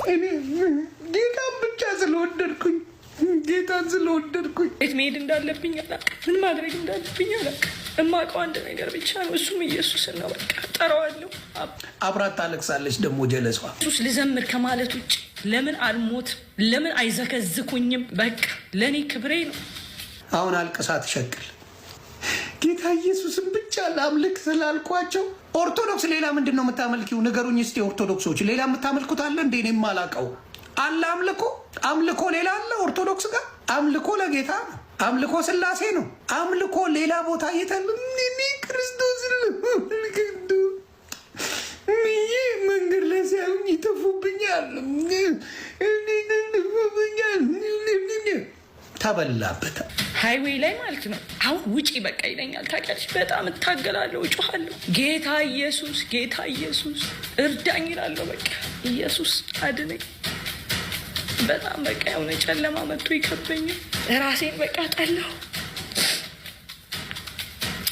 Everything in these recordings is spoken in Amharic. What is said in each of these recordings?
እኔ ጌታን ብቻ ስለወደድኩኝ ጌታን ስለወደድኩኝ የት መሄድ እንዳለብኝ አላውቅም። ምን ማድረግ እንዳለብኝ አላውቅም። እማውቀው አንድ ነገር ብቻ ነው፣ እሱም ኢየሱስን ነው። በቃ ጠራዋለሁ። አብራት ታለቅሳለች ደግሞ ጀለሷ። ኢየሱስ ልዘምር ከማለት ውጭ ለምን አልሞት? ለምን አይዘከዝኩኝም? በቃ ለእኔ ክብሬ ነው። አሁን አልቅሳ ትሸቅል። ጌታ ኢየሱስን ብቻ ላምልክ ስላልኳቸው ኦርቶዶክስ ሌላ ምንድን ነው የምታመልኪው? ንገሩኝ እስቲ ኦርቶዶክሶች፣ ሌላ የምታመልኩት አለ እንዴ? እኔ የማላውቀው አለ። አምልኮ ሌላ አለ ኦርቶዶክስ ጋር። አምልኮ ለጌታ ነው። አምልኮ ስላሴ ነው። አምልኮ ሌላ ቦታ እየተል ክርስቶስ መንገድ ላይ ሲያዩኝ ይተፉብኛል። ተበላበት ሃይዌይ ላይ ማለት ነው። አሁን ውጪ በቃ ይለኛል። ታውቂያለሽ፣ በጣም እታገላለሁ፣ እጮሃለሁ። ጌታ ኢየሱስ ጌታ ኢየሱስ እርዳኝ እላለሁ። በቃ ኢየሱስ አድነኝ። በጣም በቃ የሆነ ጨለማ መጥቶ ይከበኛል። ራሴን በቃ ጠላሁ።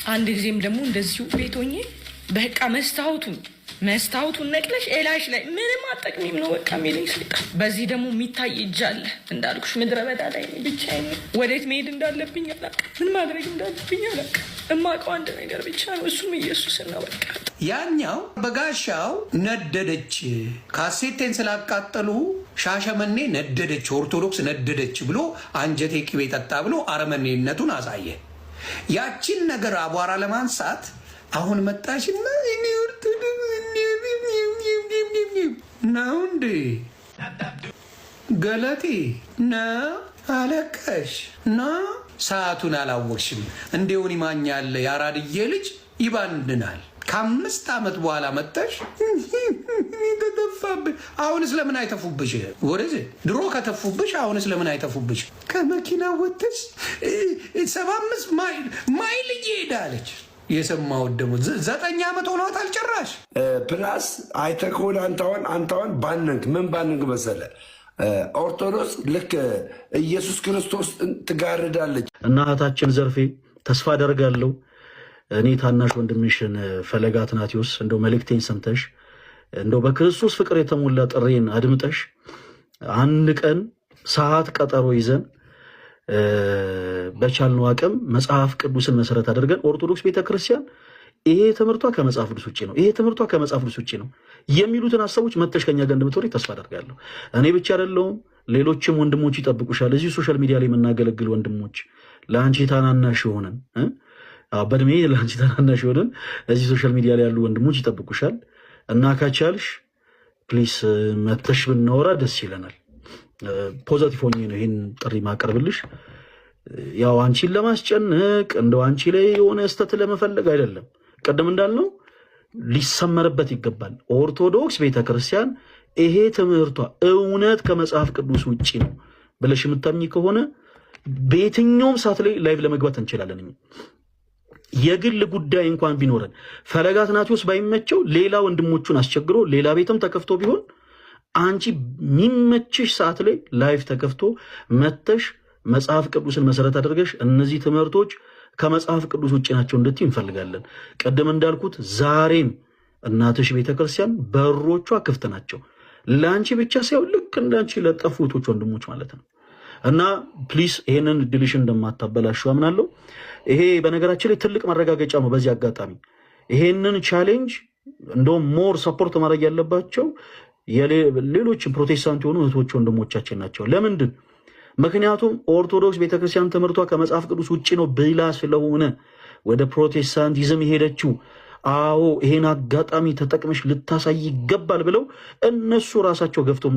አንድ ጊዜም ደግሞ እንደዚሁ ቤት ሆኜ በቃ መስታወቱን ነቅለሽ ኤላሽ ላይ ምንም አጠቅሚም ነው በቃ የሚለኝ ሰይጣን። በዚህ ደግሞ የሚታይ እጅ አለ እንዳልኩሽ፣ ምድረ በዳ ላይ ብቻዬን። ወዴት መሄድ እንዳለብኝ አላውቅም። ምን ማድረግ እንዳለብኝ አላውቅም። እማውቀው አንድ ነገር ብቻ ነው፣ እሱም ኢየሱስን ነው። በቃ ያኛው በጋሻው ነደደች፣ ካሴቴን ስላቃጠሉ ሻሸመኔ ነደደች፣ ኦርቶዶክስ ነደደች ብሎ አንጀቴ ቅቤ ጠጣ ብሎ አረመኔነቱን አሳየ። ያቺን ነገር አቧራ ለማንሳት አሁን መጣሽና እኔ ነው እንዴ ገለቴ ነው አለቀሽ ነው። ሰዓቱን አላወቅሽም። እንዴውን ይማኛል የአራድዬ ልጅ ይባንድናል። ከ5 ዓመት በኋላ መጣሽ ተተፋብሽ። አሁንስ ለምን አይተፉብሽ? ወደዚህ ድሮ ከተፉብሽ አሁንስ ለምን አይተፉብሽ? ከመኪና ወጥተሽ 75 ማይል እየሄዳለች። የሰማሁት ደግሞ 9 ዓመት ሆኗታል ጭራሽ። ፕላስ አይተህ ከሆነ አንተዋን ባንንክ ምን ባንንክ መሰለ ኦርቶዶክስ ልክ ኢየሱስ ክርስቶስ ትጋርዳለች። እናታችን ዘርፌ ተስፋ አደርጋለሁ እኔ ታናሽ ወንድምሽን ፈለገ አትናቴዎስ እንደው መልእክቴን ሰምተሽ እንደው በክርስቶስ ፍቅር የተሞላ ጥሬን አድምጠሽ አንድ ቀን ሰዓት ቀጠሮ ይዘን በቻልነው አቅም መጽሐፍ ቅዱስን መሰረት አድርገን ኦርቶዶክስ ቤተክርስቲያን ይሄ ትምህርቷ ከመጽሐፍ ቅዱስ ውጪ ነው፣ ይሄ ትምህርቷ ከመጽሐፍ ቅዱስ ውጪ ነው የሚሉትን ሐሳቦች መተሽ ከኛ ጋር እንደምትወሪ ተስፋ አደርጋለሁ። እኔ ብቻ አይደለሁም፣ ሌሎችም ወንድሞች ይጠብቁሻል። እዚህ ሶሻል ሚዲያ ላይ የምናገለግል ወንድሞች ለአንቺ ታናናሽ ሆነን በእድሜ ለአንቺ ታናናሽ ሆነን እዚህ ሶሻል ሚዲያ ላይ ያሉ ወንድሞች ይጠብቁሻል እና ካቻልሽ ፕሊስ መተሽ ብናወራ ደስ ይለናል። ፖዚቲቭ ሆኜ ነው ይህን ጥሪ ማቀርብልሽ። ያው አንቺን ለማስጨነቅ እንደው አንቺ ላይ የሆነ ስተት ለመፈለግ አይደለም። ቀደም እንዳልነው ሊሰመርበት ይገባል። ኦርቶዶክስ ቤተክርስቲያን ይሄ ትምህርቷ እውነት ከመጽሐፍ ቅዱስ ውጪ ነው ብለሽ የምታምኚ ከሆነ በየትኛውም ሰዓት ላይ ላይቭ ለመግባት እንችላለን። የግል ጉዳይ እንኳን ቢኖረን ፈለገ አትናቴዎስ ባይመቸው ሌላ ወንድሞቹን አስቸግሮ ሌላ ቤትም ተከፍቶ ቢሆን አንቺ የሚመችሽ ሰዓት ላይ ላይቭ ተከፍቶ መተሽ መጽሐፍ ቅዱስን መሰረት አድርገሽ እነዚህ ትምህርቶች ከመጽሐፍ ቅዱስ ውጭ ናቸው እንድትይ እንፈልጋለን። ቀደም እንዳልኩት ዛሬም እናትሽ ቤተክርስቲያን በሮቿ ክፍት ናቸው፣ ለአንቺ ብቻ ሳይሆን ልክ እንዳንቺ ለጠፉ እህቶች ወንድሞች ማለት ነው። እና ፕሊስ ይሄንን ድልሽን እንደማታበላሹ አምናለሁ። ይሄ በነገራችን ላይ ትልቅ መረጋገጫ ነው። በዚህ አጋጣሚ ይሄንን ቻሌንጅ እንደውም ሞር ሰፖርት ማድረግ ያለባቸው ሌሎችን ፕሮቴስታንት የሆኑ እህቶች ወንድሞቻችን ናቸው። ለምንድን? ምክንያቱም ኦርቶዶክስ ቤተክርስቲያን ትምህርቷ ከመጽሐፍ ቅዱስ ውጭ ነው ብላ ስለሆነ ወደ ፕሮቴስታንቲዝም የሄደችው። አዎ ይሄን አጋጣሚ ተጠቅመሽ ልታሳይ ይገባል ብለው እነሱ ራሳቸው ገፍተው